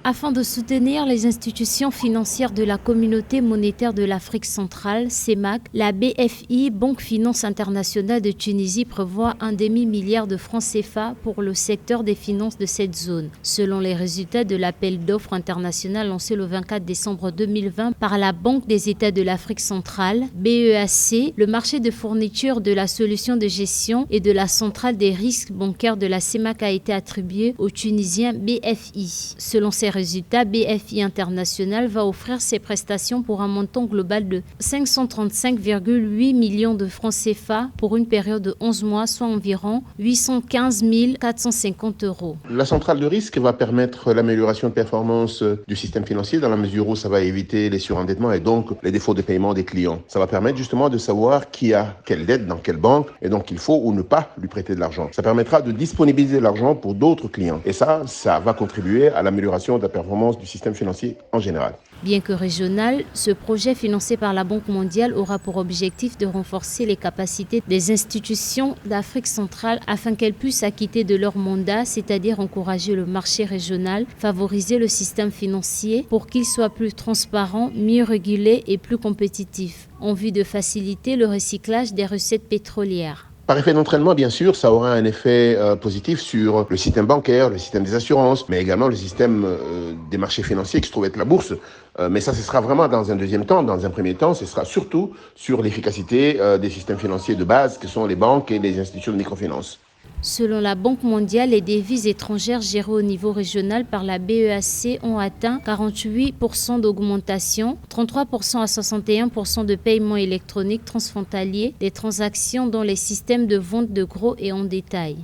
Afin de soutenir les institutions financières de la Communauté monétaire de l'Afrique centrale, CEMAC, la BFI, Banque Finance Internationale de Tunisie, prévoit un demi-milliard de francs CFA pour le secteur des finances de cette zone. Selon les résultats de l'appel d'offres international lancé le 24 décembre 2020 par la Banque des États de l'Afrique centrale, BEAC, le marché de fourniture de la solution de gestion et de la centrale des risques bancaires de la CEMAC a été attribué au Tunisien BFI. Selon ces résultats, BFI International va offrir ses prestations pour un montant global de 535,8 millions de francs CFA pour une période de 11 mois, soit environ 815 450 €. La centrale de risque va permettre l'amélioration de performance du système financier dans la mesure où ça va éviter les surendettements et donc les défauts de paiement des clients. Ça va permettre justement de savoir qui a quelle dette dans quelle banque et donc il faut ou ne pas lui prêter de l'argent. Ça permettra de disponibiliser l'argent pour d'autres clients et ça va contribuer à l'amélioration de la performance du système financier en général. Bien que régional, ce projet financé par la Banque mondiale aura pour objectif de renforcer les capacités des institutions d'Afrique centrale afin qu'elles puissent acquitter de leur mandat, c'est-à-dire encourager le marché régional, favoriser le système financier pour qu'il soit plus transparent, mieux régulé et plus compétitif, en vue de faciliter le recyclage des recettes pétrolières. Par effet d'entraînement, bien sûr, ça aura un effet positif sur le système bancaire, le système des assurances, mais également le système des marchés financiers qui se trouve être la bourse. Mais ça, ce sera vraiment dans un deuxième temps. Dans un premier temps, ce sera surtout sur l'efficacité des systèmes financiers de base, que sont les banques et les institutions de microfinance. Selon la Banque mondiale, les devises étrangères gérées au niveau régional par la BEAC ont atteint 48% d'augmentation, 33% à 61% de paiements électroniques transfrontaliers, des transactions dans les systèmes de vente de gros et en détail.